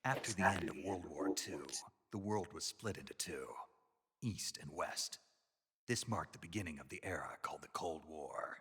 After the end of World War II, the world was split into two, East and West. This marked the beginning of the era called the Cold War.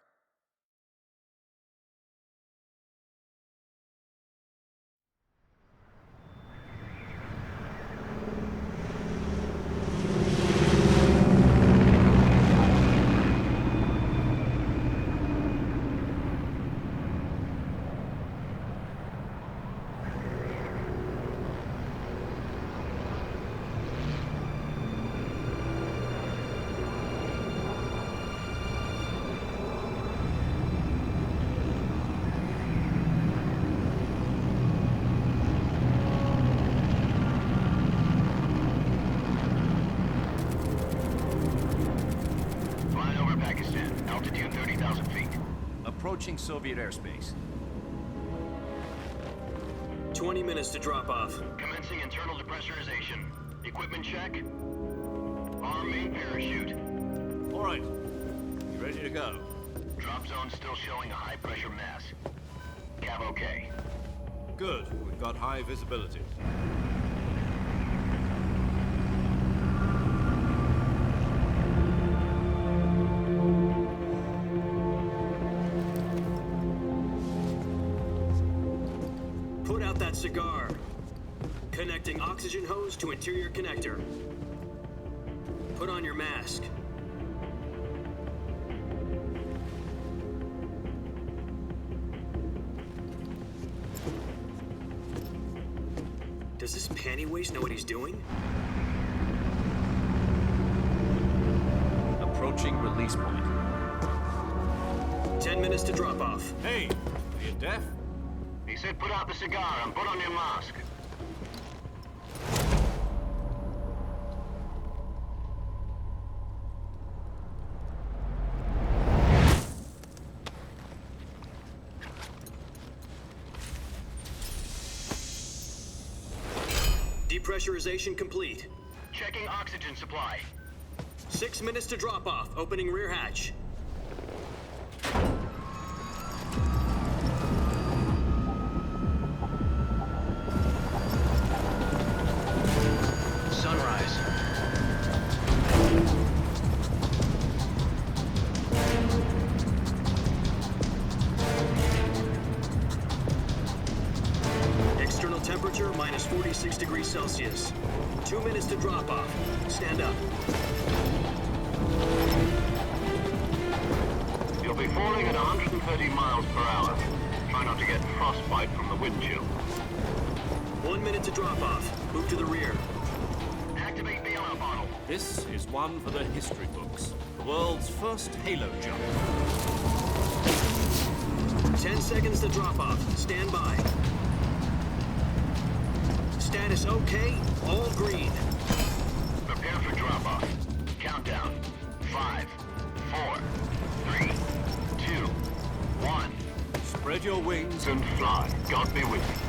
Altitude 30,000 feet. Approaching Soviet airspace. 20 minutes to drop off. Commencing internal depressurization. Equipment check. Arm main parachute. All right. You ready to go? Drop zone still showing a high pressure mass. Cav okay. Good. We've got high visibility. Put out that cigar. Connecting oxygen hose to interior connector. Put on your mask. Does this panty waste know what he's doing? Approaching release point. 10 minutes to drop off. Hey, are you deaf? He said put out the cigar and put on your mask. Depressurization complete. Checking oxygen supply. 6 minutes to drop off. Opening rear hatch. Sunrise. External temperature minus 46 degrees Celsius. 2 minutes to drop off. Stand up. You'll be falling at 130 miles per hour. Try not to get frostbite from the wind chill. 1 minute to drop off. Move to the rear. Activate bailout bottle. This is one for the history books. The world's first halo jump. 10 seconds to drop off. Stand by. Status okay. All green. Prepare for drop-off. Countdown. 5, 4, 3, 2, 1. Spread your wings And fly. God be with you.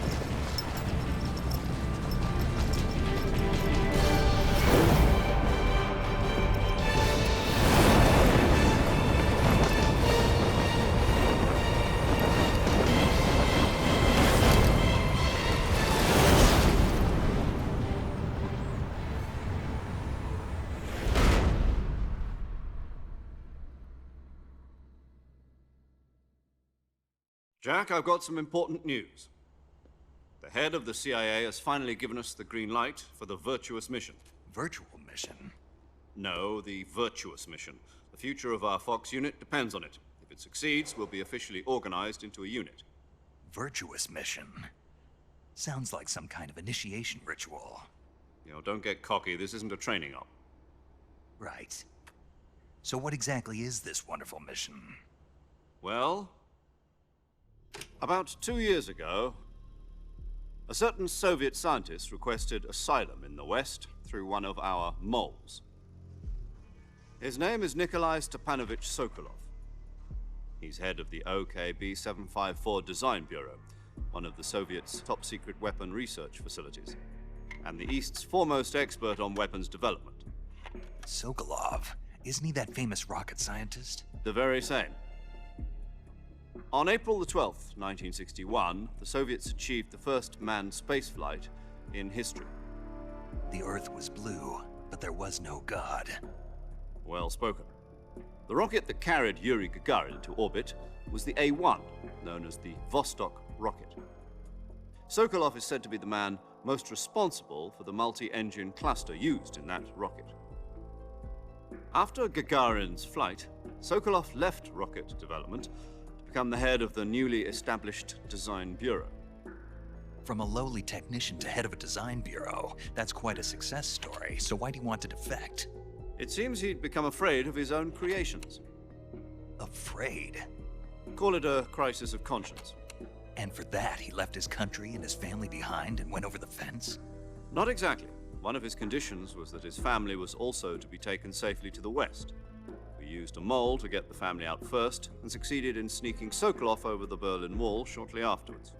Jack, I've got some important news. The head of the CIA has finally given us the green light for the virtuous mission. Virtual mission? No, the virtuous mission. The future of our Fox unit depends on it. If it succeeds, we'll be officially organized into a unit. Virtuous mission? Sounds like some kind of initiation ritual. You know, don't get cocky. This isn't a training op. Right. So what exactly is this wonderful mission? Well, about 2 years ago, a certain Soviet scientist requested asylum in the West through one of our moles. His name is Nikolai Stepanovich Sokolov. He's head of the OKB-754 Design Bureau, one of the Soviets' top-secret weapon research facilities, and the East's foremost expert on weapons development. Sokolov? Isn't he that famous rocket scientist? The very same. On April the 12th, 1961, the Soviets achieved the first manned spaceflight in history. The Earth was blue, but there was no God. Well spoken. The rocket that carried Yuri Gagarin to orbit was the A-1, known as the Vostok rocket. Sokolov is said to be the man most responsible for the multi-engine cluster used in that rocket. After Gagarin's flight, Sokolov left rocket development to become the head of the newly established Design Bureau. From a lowly technician to head of a design bureau, that's quite a success story, so why do you want to defect? It seems he'd become afraid of his own creations. Afraid? Call it a crisis of conscience. And for that, he left his country and his family behind and went over the fence? Not exactly. One of his conditions was that his family was also to be taken safely to the west. We used a mole to get the family out first and succeeded in sneaking Sokolov over the Berlin Wall shortly afterwards.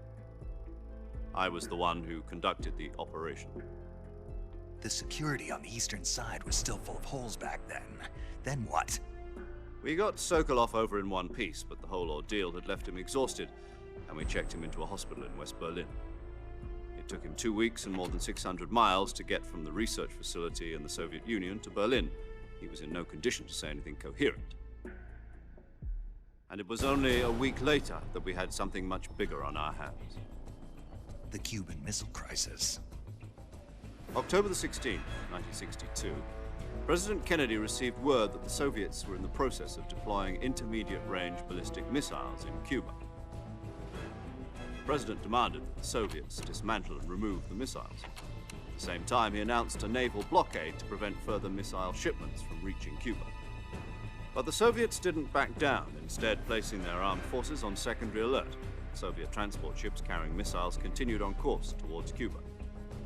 I was the one who conducted the operation. The security on the eastern side was still full of holes back then. Then what? We got Sokolov over in one piece, but the whole ordeal had left him exhausted, and we checked him into a hospital in West Berlin. It took him 2 weeks and more than 600 miles to get from the research facility in the Soviet Union to Berlin. He was in no condition to say anything coherent. And it was only a week later that we had something much bigger on our hands. The Cuban Missile Crisis. October the 16th, 1962, President Kennedy received word that the Soviets were in the process of deploying intermediate-range ballistic missiles in Cuba. The President demanded that the Soviets dismantle and remove the missiles. At the same time, he announced a naval blockade to prevent further missile shipments from reaching Cuba. But the Soviets didn't back down, instead placing their armed forces on secondary alert. Soviet transport ships carrying missiles continued on course towards Cuba.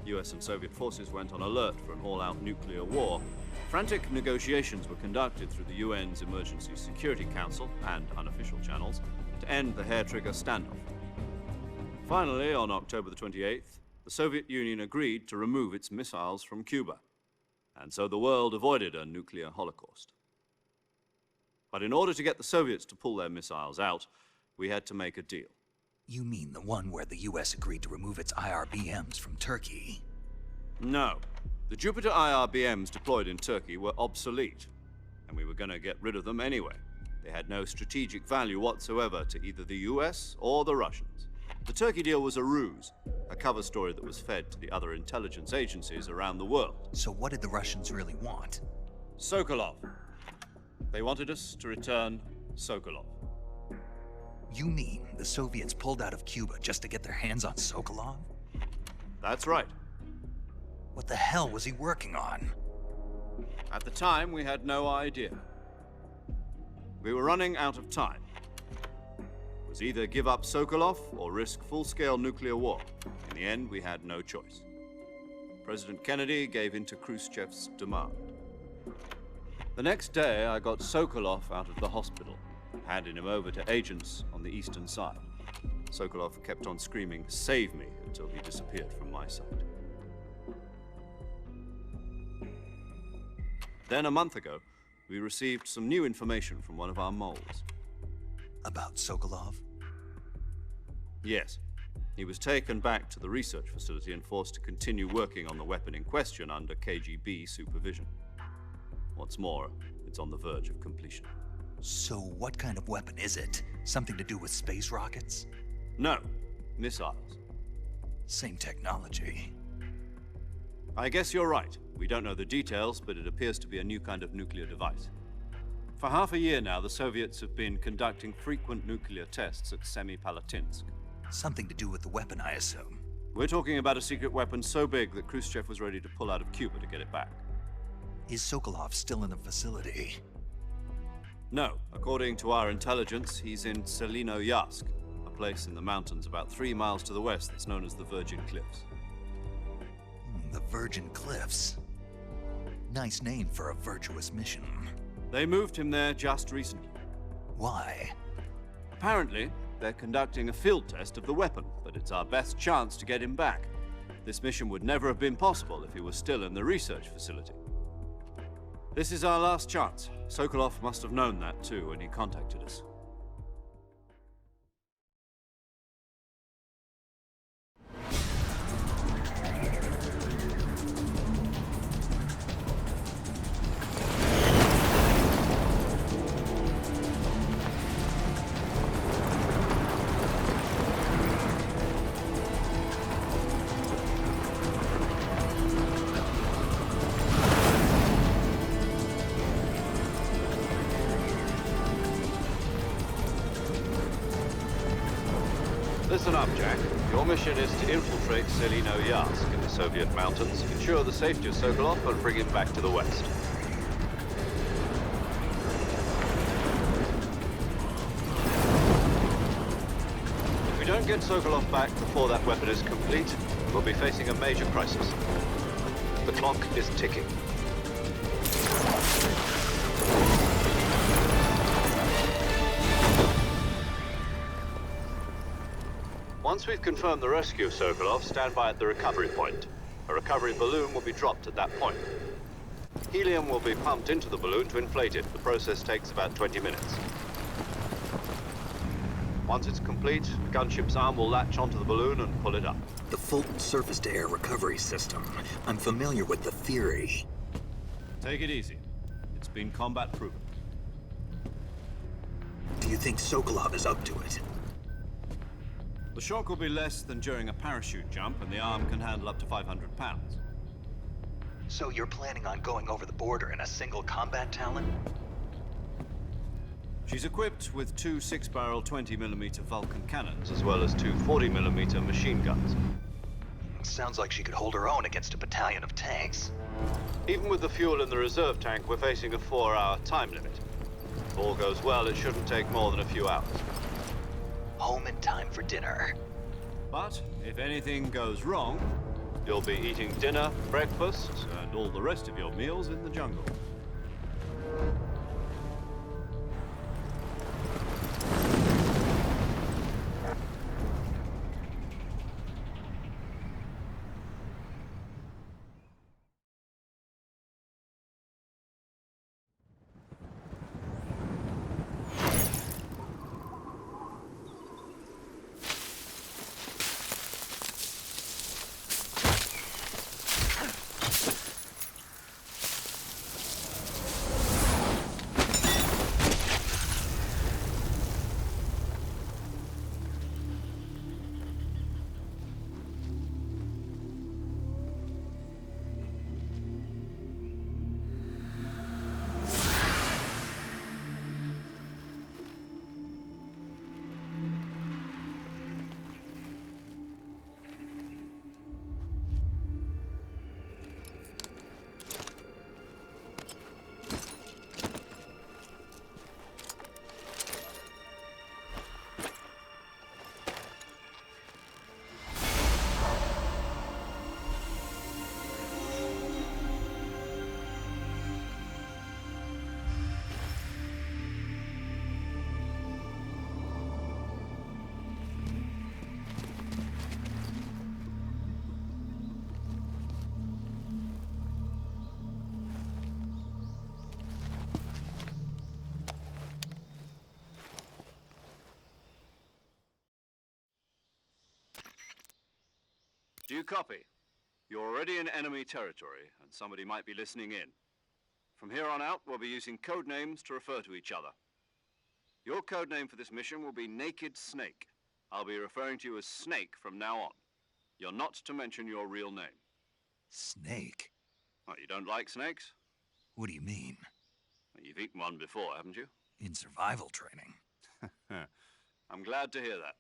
US and Soviet forces went on alert for an all-out nuclear war. Frantic negotiations were conducted through the UN's Emergency Security Council and unofficial channels to end the hair-trigger standoff. Finally, on October the 28th, the Soviet Union agreed to remove its missiles from Cuba, and so the world avoided a nuclear holocaust. But in order to get the Soviets to pull their missiles out, we had to make a deal. You mean the one where the US agreed to remove its IRBMs from Turkey? No. The Jupiter IRBMs deployed in Turkey were obsolete, and we were going to get rid of them anyway. They had no strategic value whatsoever to either the US or the Russians. The Turkey deal was a ruse, a cover story that was fed to the other intelligence agencies around the world. So what did the Russians really want? Sokolov. They wanted us to return Sokolov. You mean the Soviets pulled out of Cuba just to get their hands on Sokolov? That's right. What the hell was he working on? At the time, we had no idea. We were running out of time. It was either give up Sokolov or risk full-scale nuclear war. In the end, we had no choice. President Kennedy gave in to Khrushchev's demand. The next day, I got Sokolov out of the hospital, handing him over to agents on the eastern side. Sokolov kept on screaming, "Save me," until he disappeared from my sight. Then a month ago, we received some new information from one of our moles. About Sokolov? Yes. He was taken back to the research facility and forced to continue working on the weapon in question under KGB supervision. What's more, it's on the verge of completion. So what kind of weapon is it? Something to do with space rockets? No, missiles. Same technology. I guess you're right. We don't know the details, but it appears to be a new kind of nuclear device. For half a year now, the Soviets have been conducting frequent nuclear tests at Semipalatinsk. Something to do with the weapon, I assume. We're talking about a secret weapon so big that Khrushchev was ready to pull out of Cuba to get it back. Is Sokolov still in the facility? No. According to our intelligence, he's in Selino-Yarsk, a place in the mountains about 3 miles to the west that's known as the Virgin Cliffs. The Virgin Cliffs. Nice name for a virtuous mission. They moved him there just recently. Why? Apparently, they're conducting a field test of the weapon, but it's our best chance to get him back. This mission would never have been possible if he was still in the research facility. This is our last chance. Sokolov must have known that too when he contacted us. Listen up, Jack. Your mission is to infiltrate Selino-Yask in the Soviet mountains, ensure the safety of Sokolov, and bring him back to the west. If we don't get Sokolov back before that weapon is complete, we'll be facing a major crisis. The clock is ticking. Once we've confirmed the rescue of Sokolov, stand by at the recovery point. A recovery balloon will be dropped at that point. Helium will be pumped into the balloon to inflate it. The process takes about 20 minutes. Once it's complete, the gunship's arm will latch onto the balloon and pull it up. The Fulton surface-to-air recovery system. I'm familiar with the theory. Take it easy. It's been combat-proven. Do you think Sokolov is up to it? The shock will be less than during a parachute jump, and the arm can handle up to 500 pounds. So you're planning on going over the border in a single combat Talon? She's equipped with two 6-barrel 20mm Vulcan cannons, as well as two 40mm machine guns. Sounds like she could hold her own against a battalion of tanks. Even with the fuel in the reserve tank, we're facing a 4-hour time limit. If all goes well, it shouldn't take more than a few hours. Home in time for dinner. But if anything goes wrong, you'll be eating dinner, breakfast, and all the rest of your meals in the jungle. Do you copy? You're already in enemy territory, and somebody might be listening in. From here on out, we'll be using code names to refer to each other. Your code name for this mission will be Naked Snake. I'll be referring to you as Snake from now on. You're not to mention your real name. Snake? What, you don't like snakes? What do you mean? Well, you've eaten one before, haven't you? In survival training. I'm glad to hear that.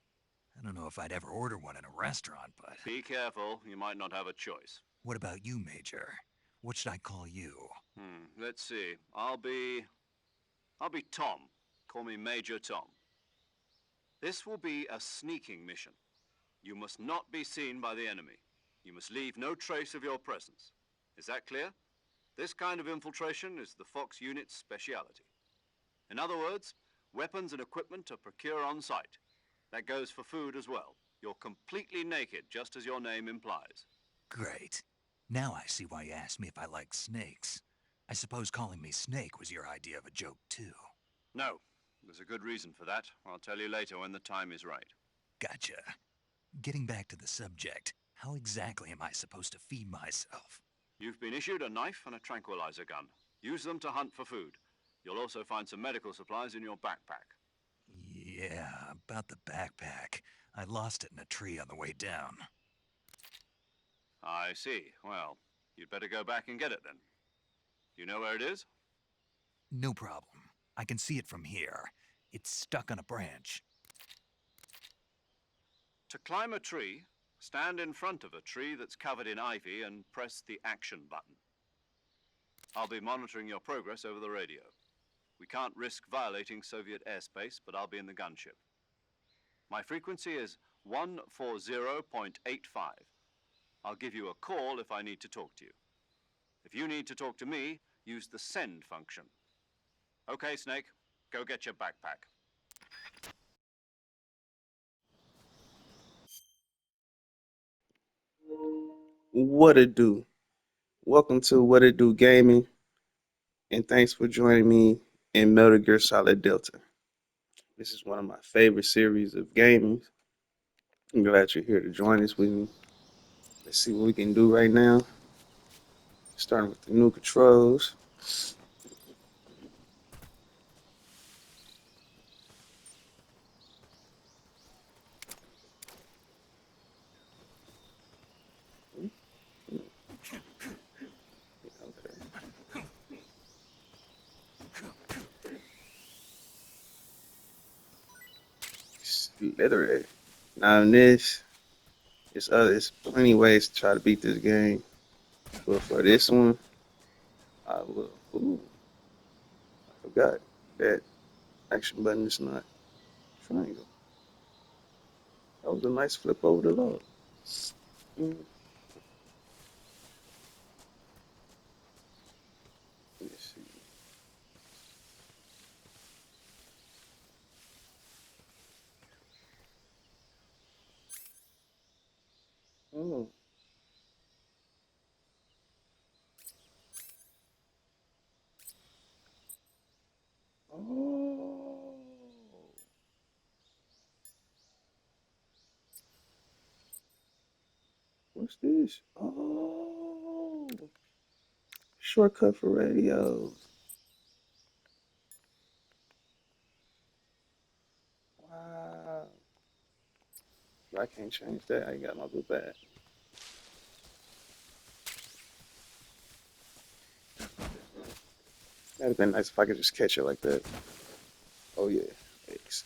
I don't know if I'd ever order one in a restaurant, but... Be careful, you might not have a choice. What about you, Major? What should I call you? Let's see. I'll be Tom. Call me Major Tom. This will be a sneaking mission. You must not be seen by the enemy. You must leave no trace of your presence. Is that clear? This kind of infiltration is the Fox unit's speciality. In other words, weapons and equipment are procured on site. That goes for food as well. You're completely naked, just as your name implies. Great. Now I see why you asked me if I like snakes. I suppose calling me Snake was your idea of a joke, too. No. There's a good reason for that. I'll tell you later when the time is right. Gotcha. Getting back to the subject, how exactly am I supposed to feed myself? You've been issued a knife and a tranquilizer gun. Use them to hunt for food. You'll also find some medical supplies in your backpack. Yeah, about the backpack. I lost it in a tree on the way down. I see. Well, you'd better go back and get it then. You know where it is? No problem. I can see it from here. It's stuck on a branch. To climb a tree, stand in front of a tree that's covered in ivy and press the action button. I'll be monitoring your progress over the radio. We can't risk violating Soviet airspace, but I'll be in the gunship. My frequency is 140.85. I'll give you a call if I need to talk to you. If you need to talk to me, use the send function. Okay, Snake, go get your backpack. What it do? Welcome to Whatitdogaming, and thanks for joining me in Metal Gear Solid Delta. This is one of my favorite series of gaming. I'm glad you're here to join us with me. Let's see what we can do right now. Starting with the new controls. Okay. Literally. Now in this, there's plenty of ways to try to beat this game. But for this one, I will. Ooh, I forgot that action button is not triangle. That was a nice flip over the log. Let's see. Oh. Oh. What's this? Oh. Shortcut for radios. Wow. I can't change that. I got my blue bag. That'd have been nice if I could just catch it like that. Oh yeah. Thanks.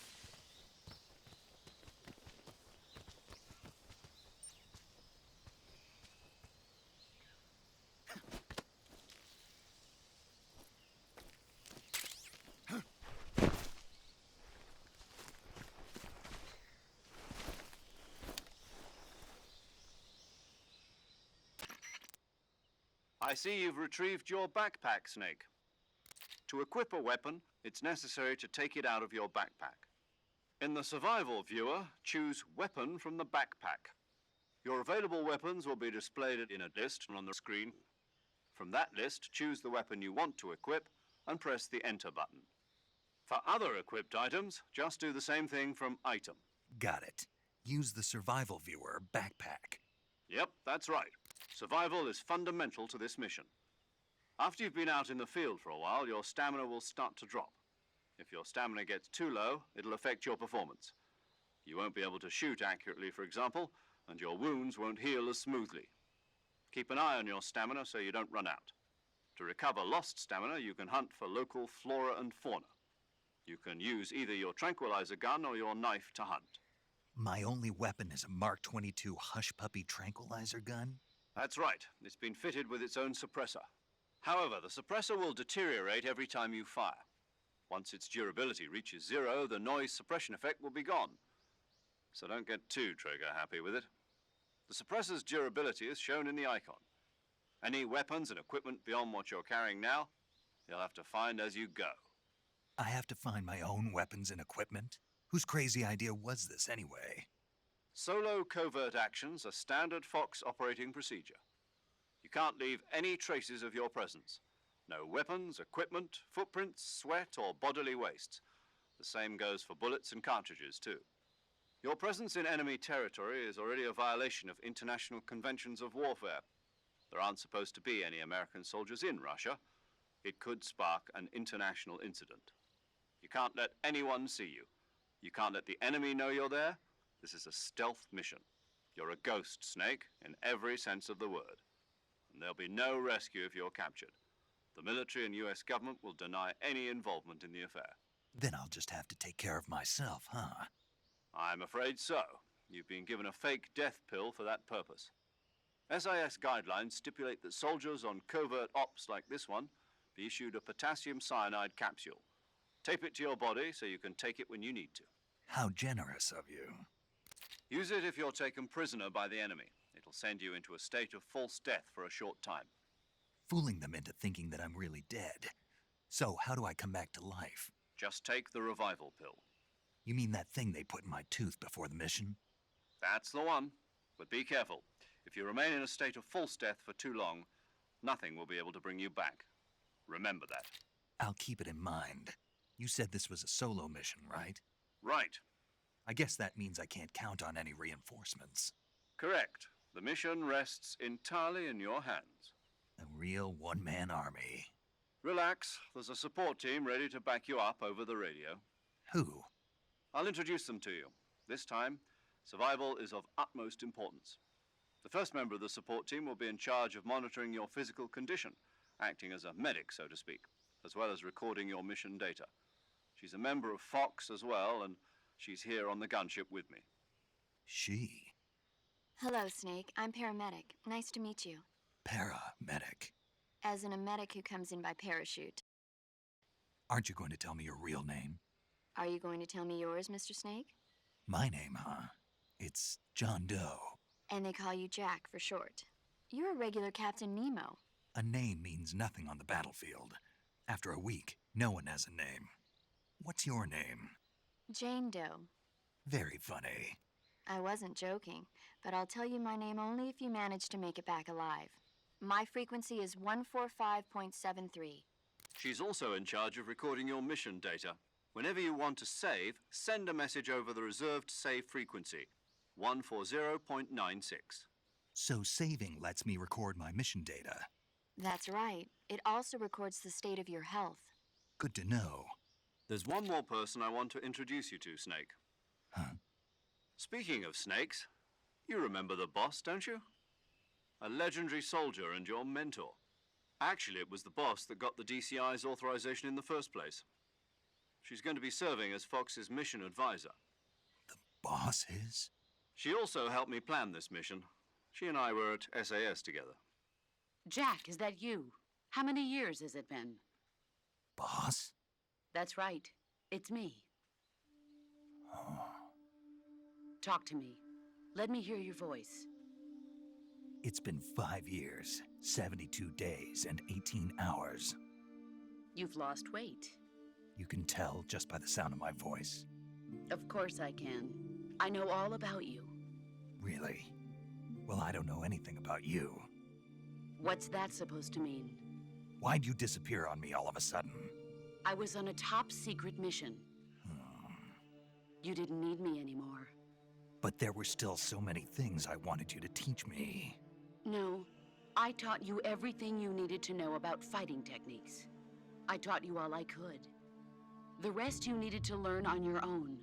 I see you've retrieved your backpack, Snake. To equip a weapon, it's necessary to take it out of your backpack. In the survival viewer, choose Weapon from the backpack. Your available weapons will be displayed in a list on the screen. From that list, choose the weapon you want to equip and press the Enter button. For other equipped items, just do the same thing from Item. Got it. Use the survival viewer backpack. Yep, that's right. Survival is fundamental to this mission. After you've been out in the field for a while, your stamina will start to drop. If your stamina gets too low, it'll affect your performance. You won't be able to shoot accurately, for example, and your wounds won't heal as smoothly. Keep an eye on your stamina so you don't run out. To recover lost stamina, you can hunt for local flora and fauna. You can use either your tranquilizer gun or your knife to hunt. My only weapon is a Mark 22 Hush Puppy tranquilizer gun? That's right. It's been fitted with its own suppressor. However, the suppressor will deteriorate every time you fire. Once its durability reaches 0, the noise suppression effect will be gone. So don't get too trigger happy with it. The suppressor's durability is shown in the icon. Any weapons and equipment beyond what you're carrying now, you'll have to find as you go. I have to find my own weapons and equipment? Whose crazy idea was this anyway? Solo covert actions are standard Fox operating procedure. You can't leave any traces of your presence. No weapons, equipment, footprints, sweat, or bodily wastes. The same goes for bullets and cartridges, too. Your presence in enemy territory is already a violation of international conventions of warfare. There aren't supposed to be any American soldiers in Russia. It could spark an international incident. You can't let anyone see you. You can't let the enemy know you're there. This is a stealth mission. You're a ghost, Snake, in every sense of the word. And there'll be no rescue if you're captured. The military and US government will deny any involvement in the affair. Then I'll just have to take care of myself, huh? I'm afraid so. You've been given a fake death pill for that purpose. SIS guidelines stipulate that soldiers on covert ops like this one be issued a potassium cyanide capsule. Tape it to your body so you can take it when you need to. How generous of you. Use it if you're taken prisoner by the enemy. It'll send you into a state of false death for a short time. Fooling them into thinking that I'm really dead. So, how do I come back to life? Just take the revival pill. You mean that thing they put in my tooth before the mission? That's the one. But be careful. If you remain in a state of false death for too long, nothing will be able to bring you back. Remember that. I'll keep it in mind. You said this was a solo mission, right? Right. I guess that means I can't count on any reinforcements. Correct. The mission rests entirely in your hands. A real one-man army. Relax. There's a support team ready to back you up over the radio. Who? I'll introduce them to you. This time, survival is of utmost importance. The first member of the support team will be in charge of monitoring your physical condition, acting as a medic, so to speak, as well as recording your mission data. She's a member of Fox as well, and she's here on the gunship with me. She? Hello, Snake. I'm paramedic. Nice to meet you. Paramedic. As in a medic who comes in by parachute. Aren't you going to tell me your real name? Are you going to tell me yours, Mr. Snake? My name, huh? It's John Doe. And they call you Jack for short. You're a regular Captain Nemo. A name means nothing on the battlefield. After a week, no one has a name. What's your name? Jane Doe. Very funny. I wasn't joking, but I'll tell you my name only if you manage to make it back alive. My frequency is 145.73. She's also in charge of recording your mission data. Whenever you want to save, send a message over the reserved save frequency, 140.96. So saving lets me record my mission data. That's right. It also records the state of your health. Good to know. There's one more person I want to introduce you to, Snake. Huh? Speaking of snakes, you remember the boss, don't you? A legendary soldier and your mentor. Actually, it was the boss that got the DCI's authorization in the first place. She's going to be serving as Fox's mission advisor. The boss is? She also helped me plan this mission. She and I were at SAS together. Jack, is that you? How many years has it been? Boss? That's right. It's me. Oh. Talk to me. Let me hear your voice. It's been 5 years, 72 days, and 18 hours. You've lost weight. You can tell just by the sound of my voice. Of course I can. I know all about you. Really? Well, I don't know anything about you. What's that supposed to mean? Why'd you disappear on me all of a sudden? I was on a top-secret mission. You didn't need me anymore. But there were still so many things I wanted you to teach me. No, I taught you everything you needed to know about fighting techniques. I taught you all I could. The rest you needed to learn on your own.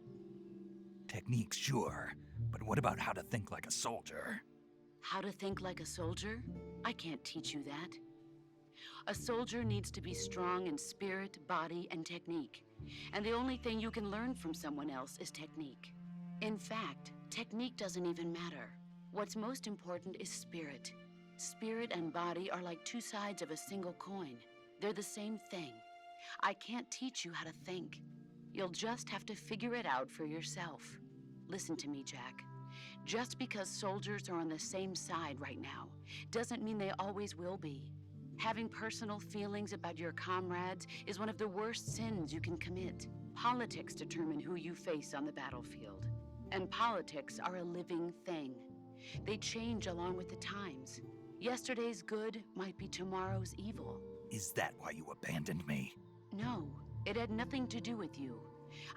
Techniques, sure. But what about how to think like a soldier? How to think like a soldier? I can't teach you that. A soldier needs to be strong in spirit, body, and technique. And the only thing you can learn from someone else is technique. In fact, technique doesn't even matter. What's most important is spirit. Spirit and body are like two sides of a single coin. They're the same thing. I can't teach you how to think. You'll just have to figure it out for yourself. Listen to me, Jack. Just because soldiers are on the same side right now doesn't mean they always will be. Having personal feelings about your comrades is one of the worst sins you can commit. Politics determine who you face on the battlefield. And politics are a living thing. They change along with the times. Yesterday's good might be tomorrow's evil. Is that why you abandoned me? No, it had nothing to do with you.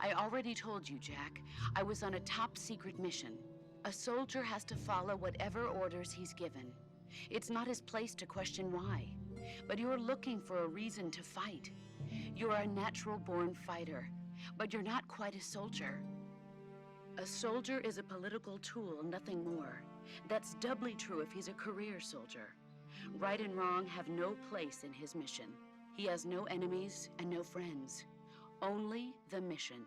I already told you, Jack. I was on a top-secret mission. A soldier has to follow whatever orders he's given. It's not his place to question why. But you're looking for a reason to fight. You're a natural-born fighter, but you're not quite a soldier. A soldier is a political tool, nothing more. That's doubly true if he's a career soldier. Right and wrong have no place in his mission. He has no enemies and no friends. Only the mission.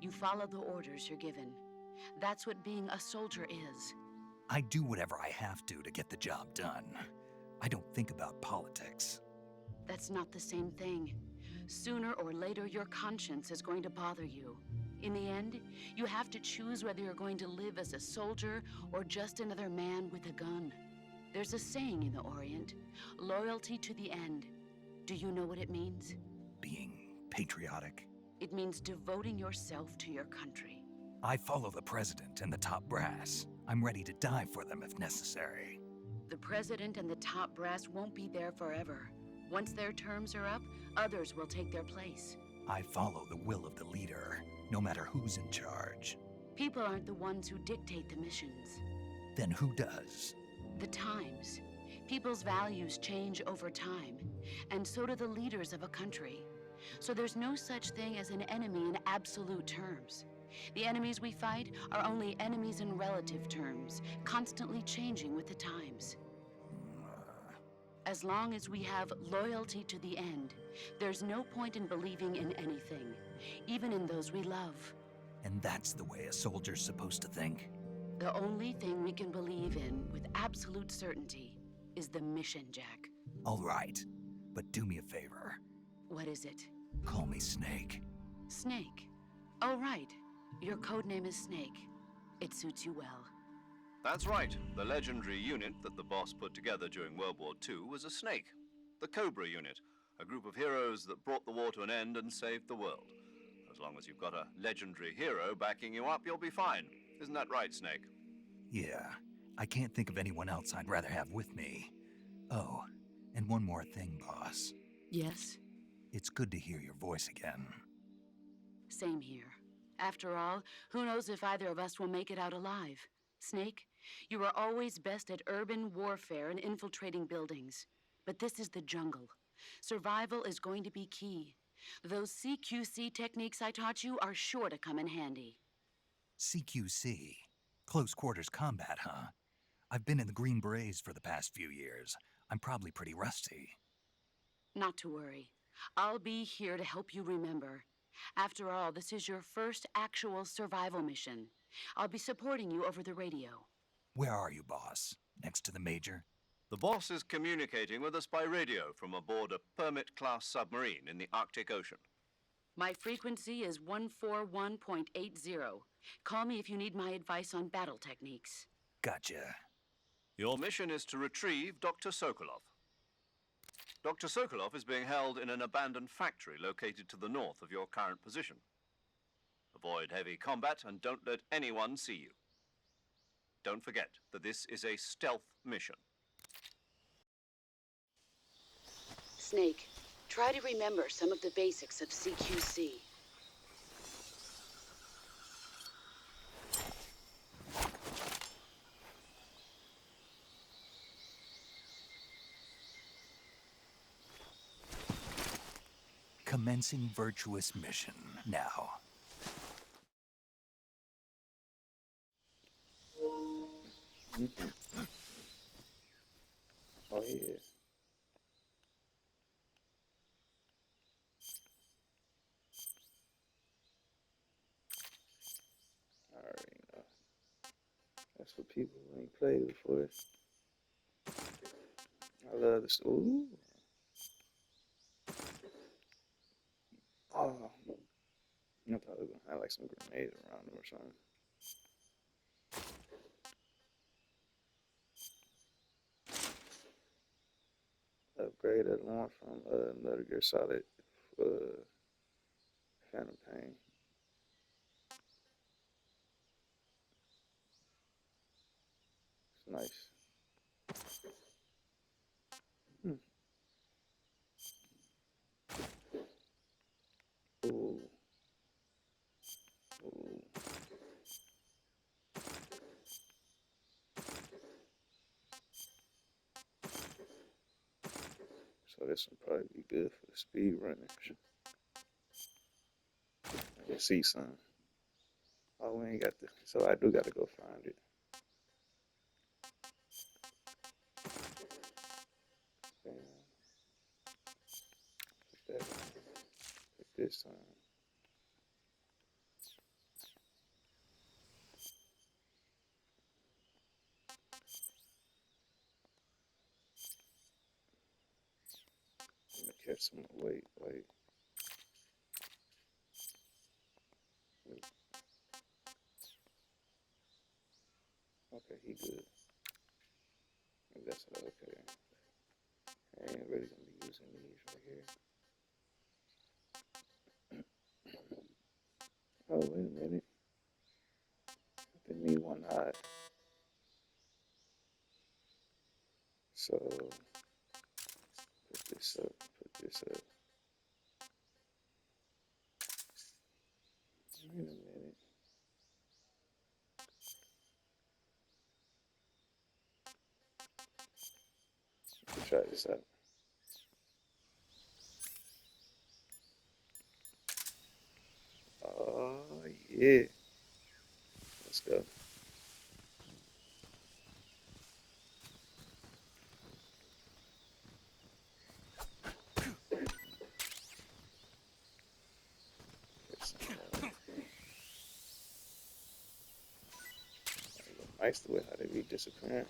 You follow the orders you're given. That's what being a soldier is. I do whatever I have to get the job done. I don't think about politics. That's not the same thing. Sooner or later, your conscience is going to bother you. In the end, you have to choose whether you're going to live as a soldier or just another man with a gun. There's a saying in the Orient, loyalty to the end. Do you know what it means? Being patriotic. It means devoting yourself to your country. I follow the president and the top brass. I'm ready to die for them if necessary. The president and the top brass won't be there forever. Once their terms are up, others will take their place. I follow the will of the leader, no matter who's in charge. People aren't the ones who dictate the missions. Then who does? The times. People's values change over time, and so do the leaders of a country. So there's no such thing as an enemy in absolute terms. The enemies we fight are only enemies in relative terms, constantly changing with the times. As long as we have loyalty to the end, there's no point in believing in anything, even in those we love. And that's the way a soldier's supposed to think? The only thing we can believe in with absolute certainty is the mission, Jack. All right, but do me a favor. What is it? Call me Snake. Snake. Oh, right. Your code name is Snake. It suits you well. That's right. The legendary unit that the boss put together during World War II was a snake. The Cobra unit, a group of heroes that brought the war to an end and saved the world. As long as you've got a legendary hero backing you up, you'll be fine. Isn't that right, Snake? Yeah, I can't think of anyone else I'd rather have with me. Oh, and one more thing, boss. Yes? It's good to hear your voice again. Same here. After all, who knows if either of us will make it out alive? Snake, you are always best at urban warfare and infiltrating buildings. But this is the jungle. Survival is going to be key. Those CQC techniques I taught you are sure to come in handy. CQC? Close quarters combat, huh? I've been in the Green Berets for the past few years. I'm probably pretty rusty. Not to worry. I'll be here to help you remember. After all, this is your first actual survival mission. I'll be supporting you over the radio. Where are you, boss? Next to the Major? The boss is communicating with us by radio from aboard a Permit-class submarine in the Arctic Ocean. My frequency is 141.80. Call me if you need my advice on battle techniques. Gotcha. Your mission is to retrieve Dr. Sokolov. Dr. Sokolov is being held in an abandoned factory located to the north of your current position. Avoid heavy combat and don't let anyone see you. Don't forget that this is a stealth mission. Snake, try to remember some of the basics of CQC. Commencing virtuous mission now. Oh, yeah. I already know. That's for people who ain't played before. I love this. Ooh. Oh. I thought we were gonna have like some grenades around them or something. Upgrade that one from Metal Gear Solid Phantom Pain. It's nice. Ooh. Ooh. So this will probably be good for the speed running. I can see some. Oh, we ain't got the. So I do got to go find it. Put that on. Put this on. catch some. Wait. Okay, he good. Maybe that's okay. I ain't really gonna be using these right here. Oh, wait a minute. They need one eye. So put this up. Wait a minute. Let's try this out. Oh yeah. Let's go. Nice the way how they be disappearing.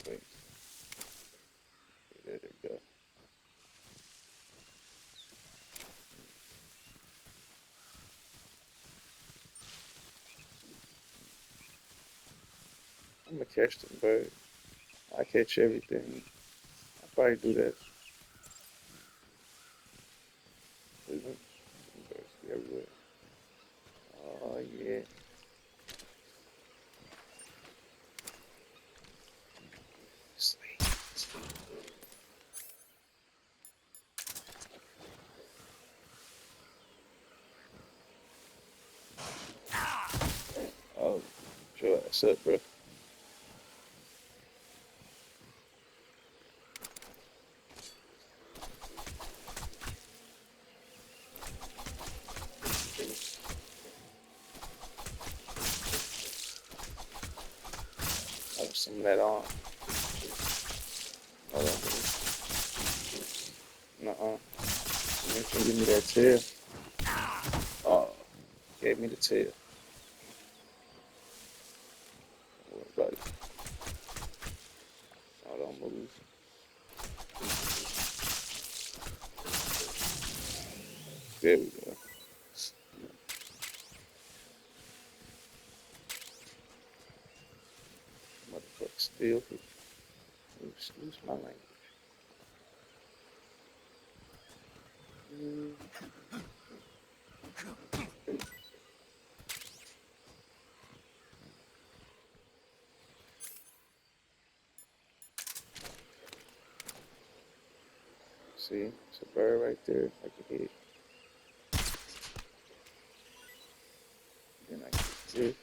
Wait. There they go. I'm gonna catch them birds. I catch everything. I probably do that. Birds be everywhere. Oh yeah. Sweet. Oh, sure, that's up, bro. Have some of that on. Hold on, nuh-uh. You can give me that tail. Oh, gave me the tail. What about it? Oh, don't move. There we go. Motherfucker still here. Excuse my language. See, it's a bird right there. I can hit. Then I can hit.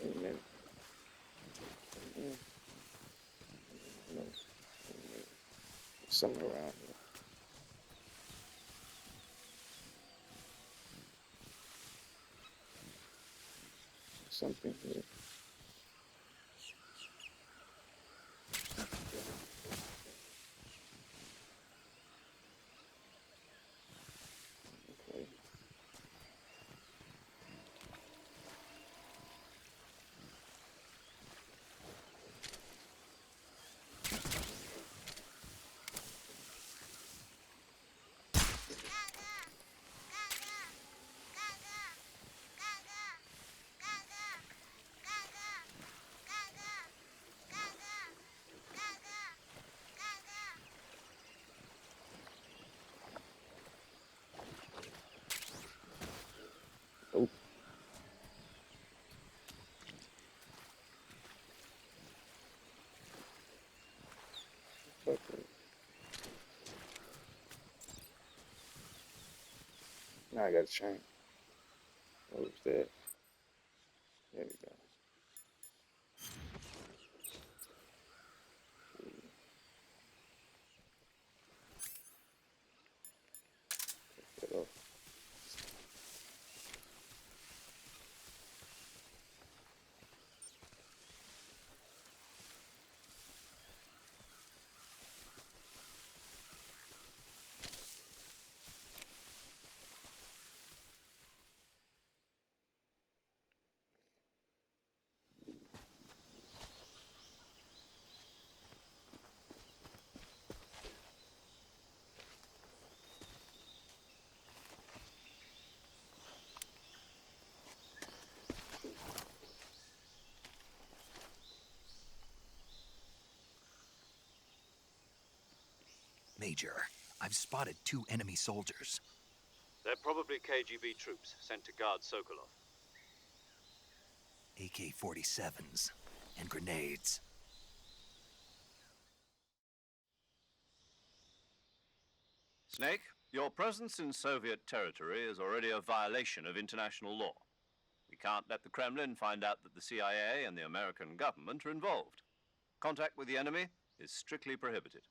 Wait a minute. No. Somewhere around here. Something here. Okay. Oh. Okay. Now I gotta change. What was that? There we go. Take that off. Major, I've spotted 2 enemy soldiers. They're probably KGB troops sent to guard Sokolov. AK-47s and grenades. Snake, your presence in Soviet territory is already a violation of international law. We can't let the Kremlin find out that the CIA and the American government are involved. Contact with the enemy is strictly prohibited.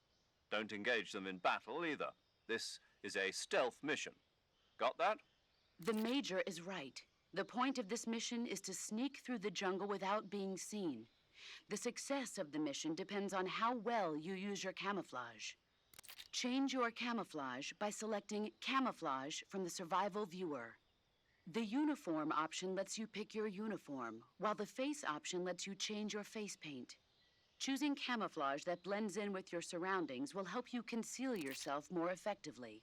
Don't engage them in battle either. This is a stealth mission. Got that? The Major is right. The point of this mission is to sneak through the jungle without being seen. The success of the mission depends on how well you use your camouflage. Change your camouflage by selecting Camouflage from the Survival Viewer. The Uniform option lets you pick your uniform, while the Face option lets you change your face paint. Choosing camouflage that blends in with your surroundings will help you conceal yourself more effectively.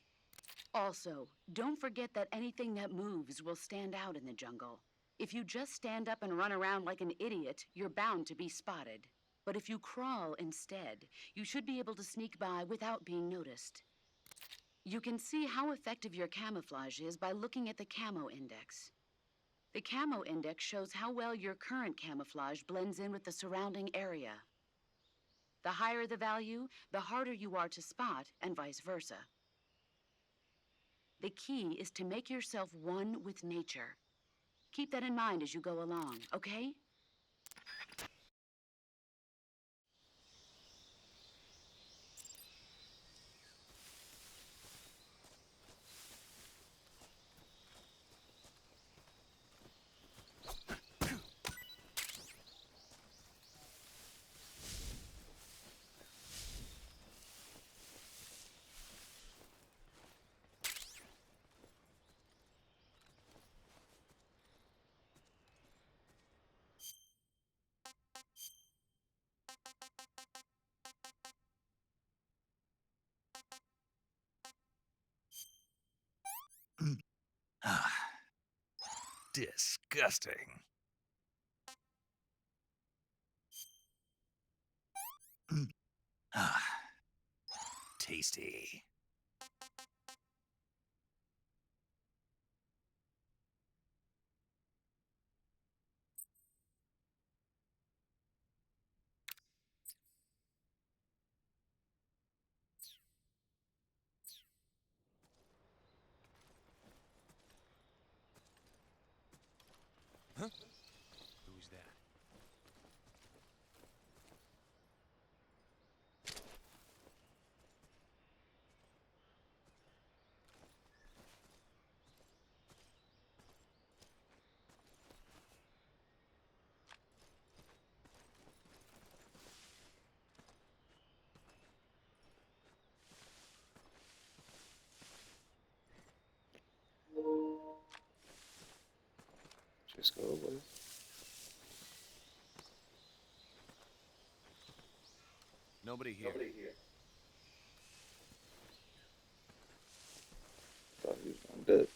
Also, don't forget that anything that moves will stand out in the jungle. If you just stand up and run around like an idiot, you're bound to be spotted. But if you crawl instead, you should be able to sneak by without being noticed. You can see how effective your camouflage is by looking at the Camo Index. The Camo Index shows how well your current camouflage blends in with the surrounding area. The higher the value, the harder you are to spot, and vice versa. The key is to make yourself one with nature. Keep that in mind as you go along, okay? Disgusting. Tasty. Who's that? Just go away. Nobody here. Thought he was gonna do.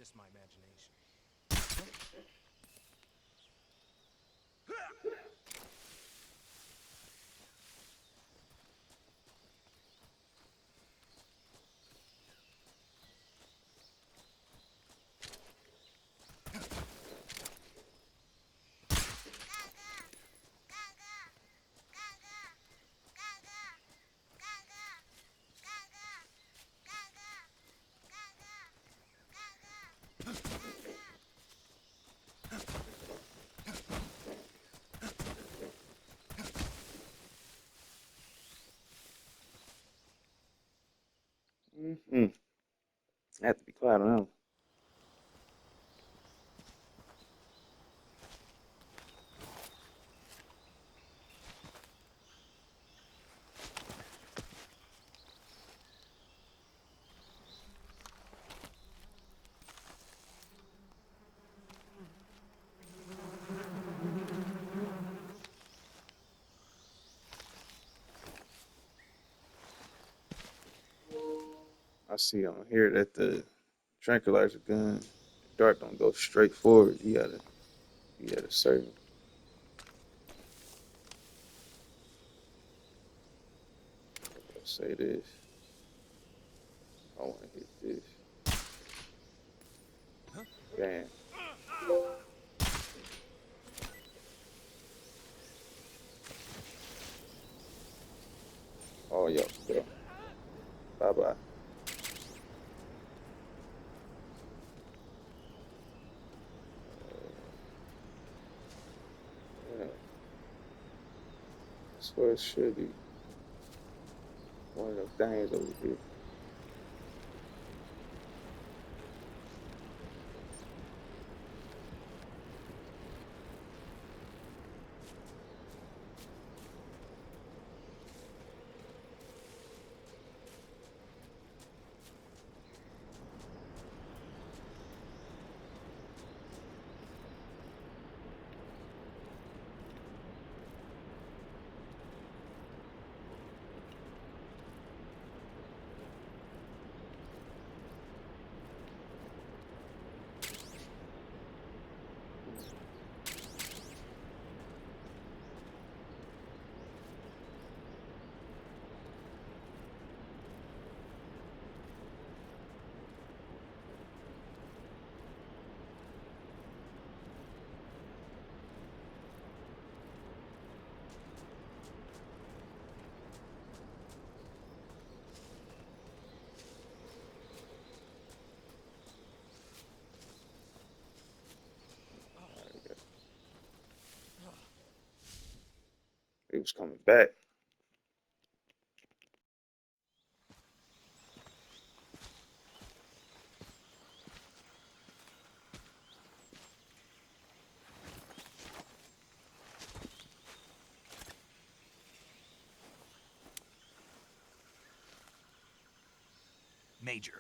just my imagination. Mm-hmm. I have to be quiet on that one. I see on here that the tranquilizer gun dart don't go straight forward. You gotta certain. Let's say this. I want to hit this. Bam. Oh yeah, yeah. Bye bye. Yeah. That's what it should be. One of those things over here. It was coming back. Major,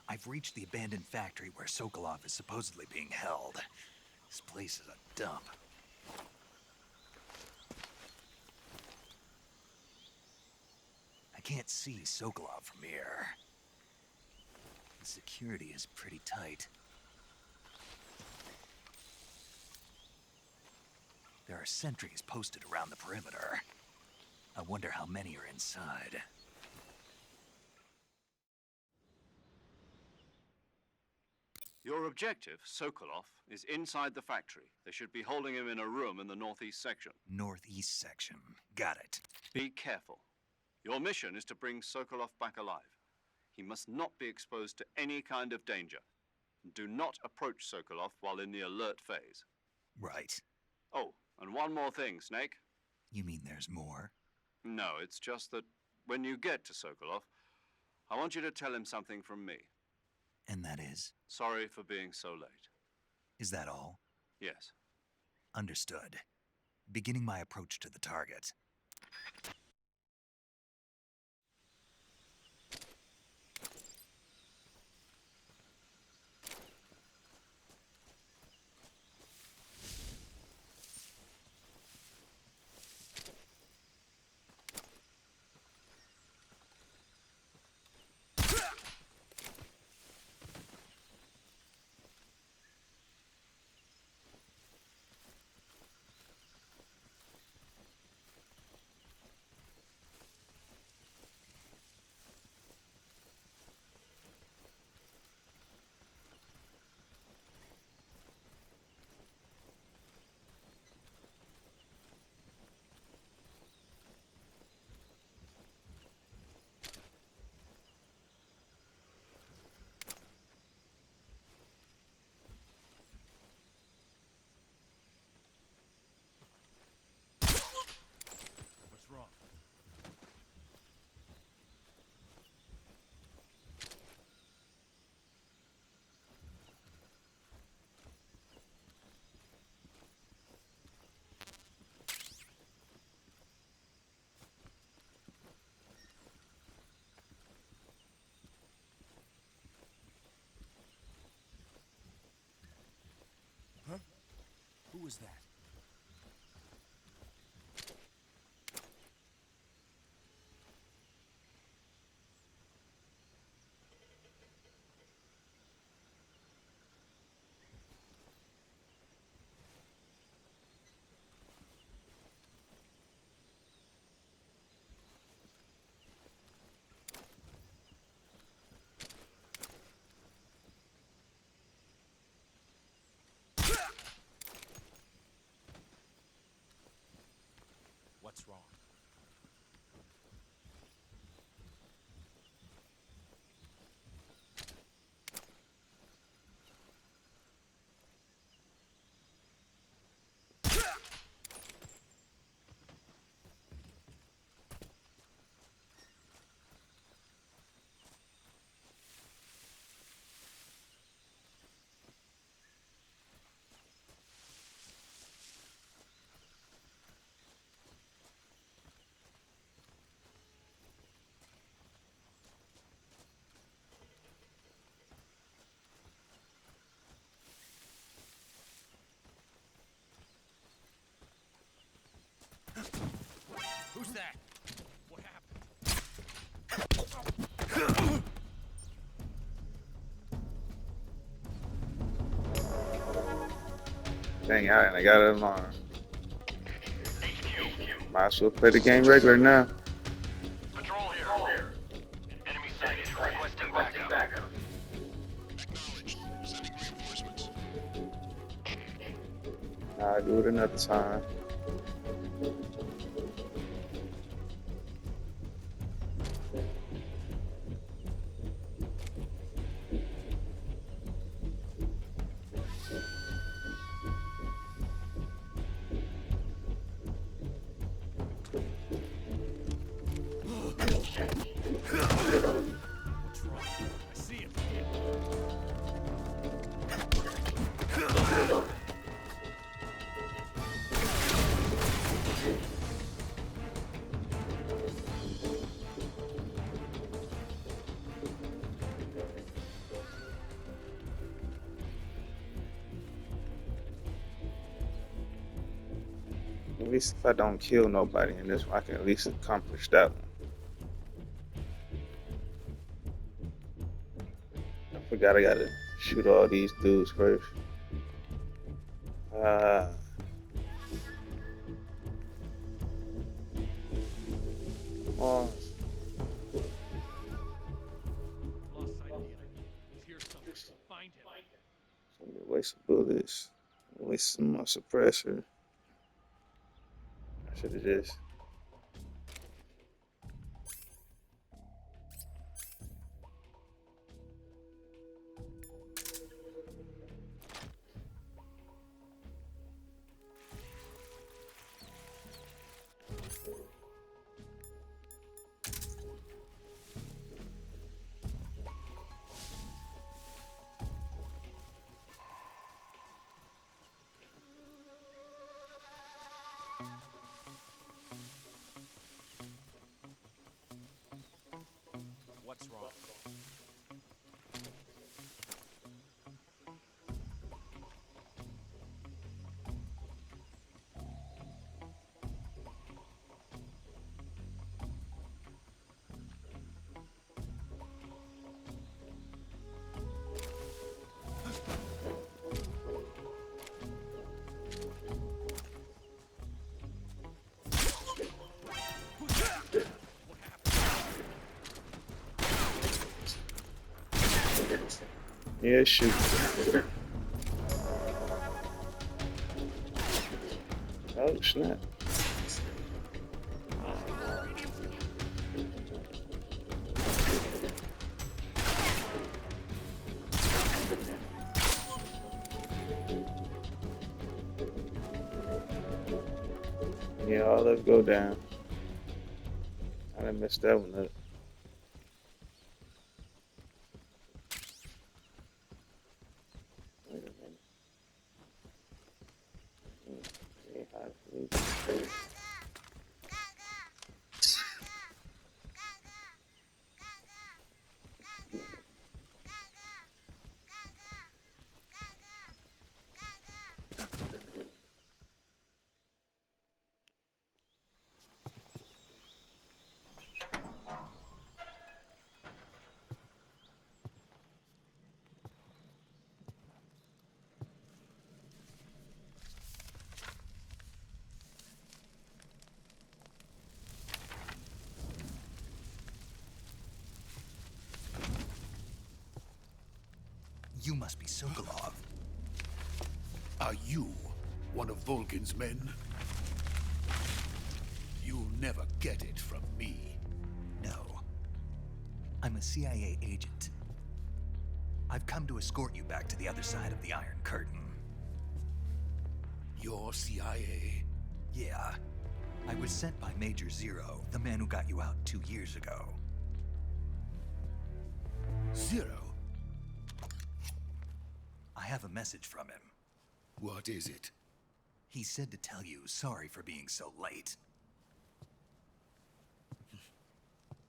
I've reached the abandoned factory where Sokolov is supposedly being held. This place is a dump. I can't see Sokolov from here. The security is pretty tight. There are sentries posted around the perimeter. I wonder how many are inside. Your objective, Sokolov, is inside the factory. They should be holding him in a room in the northeast section. Northeast section. Got it. Be careful. Your mission is to bring Sokolov back alive. He must not be exposed to any kind of danger. Do not approach Sokolov while in the alert phase. Right. Oh, and one more thing, Snake. You mean there's more? No, it's just that when you get to Sokolov, I want you to tell him something from me. And that is? Sorry for being so late. Is that all? Yes. Understood. Beginning my approach to the target. was that? What's wrong? Who's that? What happened? Dang, I got it alarm. Might as well play the game regular now. Patrol here. Enemy sighted. Requesting backup. Acknowledged. Sending reinforcements. I'll do it another time. What's wrong? I see him. At least if I don't kill nobody in this one, I can at least accomplish that one. I forgot I gotta shoot all these dudes first. Come on. Lost sight of the enemy. He's here somewhere. Find him. So I'm gonna waste some bullets. Waste some more suppressor. I should have just. What's wrong? Yeah, shoot. Oh, snap. Yeah, all of go down. I done messed that one up. Wait a minute. See how to leave this. You must be Sokolov. Are you one of Volgin's men? You'll never get it from me. No. I'm a CIA agent. I've come to escort you back to the other side of the Iron Curtain. You're CIA? Yeah. I was sent by Major Zero, the man who got you out 2 years ago. Zero? I have a message from him. What is it? He said to tell you sorry for being so late.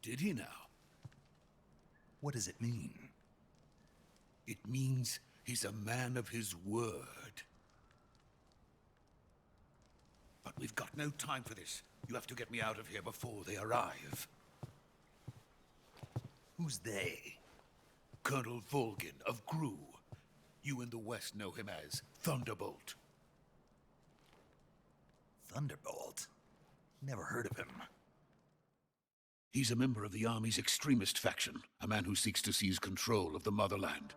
Did he now? What does it mean? It means he's a man of his word. But we've got no time for this. You have to get me out of here before they arrive. Who's they? Colonel Volgin of Gru. You in the West know him as Thunderbolt. Thunderbolt? Never heard of him. He's a member of the Army's extremist faction, a man who seeks to seize control of the motherland.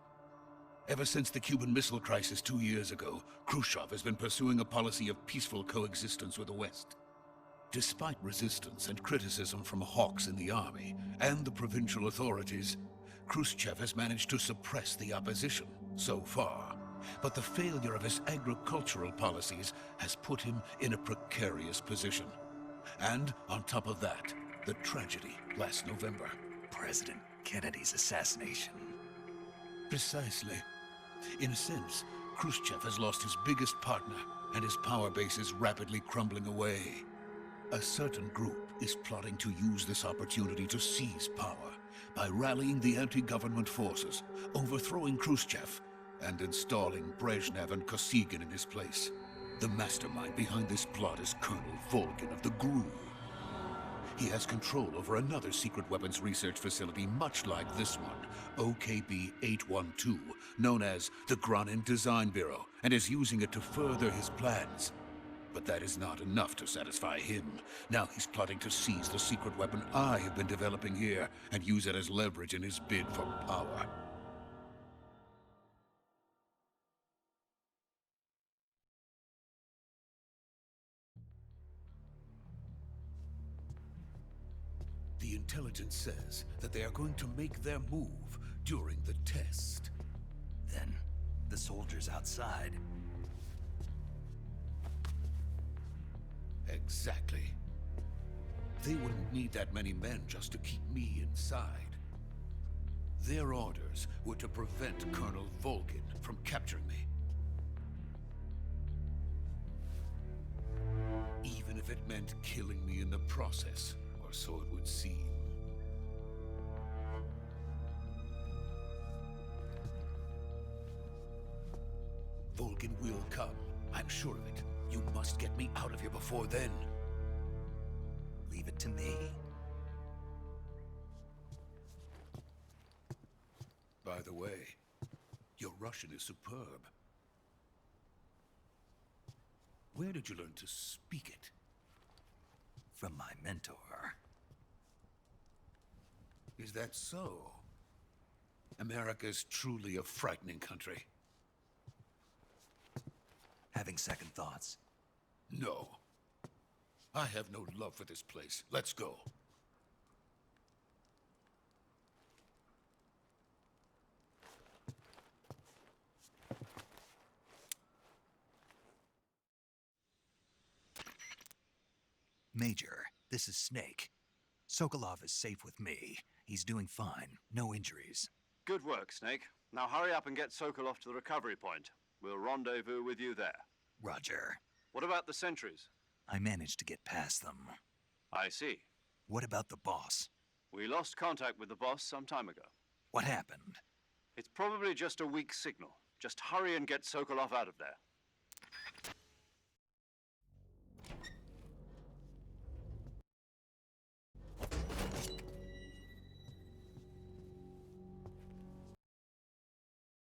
Ever since the Cuban Missile Crisis 2 years ago, Khrushchev has been pursuing a policy of peaceful coexistence with the West. Despite resistance and criticism from hawks in the army and the provincial authorities, Khrushchev has managed to suppress the opposition, so far. But the failure of his agricultural policies has put him in a precarious position. And on top of that, the tragedy last November. President Kennedy's assassination. Precisely. In a sense, Khrushchev has lost his biggest partner, and his power base is rapidly crumbling away. A certain group is plotting to use this opportunity to seize power by rallying the anti-government forces, overthrowing Khrushchev, and installing Brezhnev and Kosygin in his place. The mastermind behind this plot is Colonel Volgin of the GRU. He has control over another secret weapons research facility much like this one, OKB-812, known as the Granin Design Bureau, and is using it to further his plans. But that is not enough to satisfy him. Now he's plotting to seize the secret weapon I have been developing here and use it as leverage in his bid for power. The intelligence says that they are going to make their move during the test. Then, the soldiers outside. Exactly. They wouldn't need that many men just to keep me inside. Their orders were to prevent Colonel Volgin from capturing me. Even if it meant killing me in the process, or so it would seem. Volgin will come. I'm sure of it. You must get me out of here before then. Leave it to me. By the way, your Russian is superb. Where did you learn to speak it? From my mentor. Is that so? America's truly a frightening country. Having second thoughts. No. I have no love for this place. Let's go. Major, this is Snake. Sokolov is safe with me. He's doing fine. No injuries. Good work, Snake. Now hurry up and get Sokolov to the recovery point. We'll rendezvous with you there. Roger. What about the sentries? I managed to get past them. I see. What about the boss? We lost contact with the boss some time ago. What happened? It's probably just a weak signal. Just hurry and get Sokolov out of there.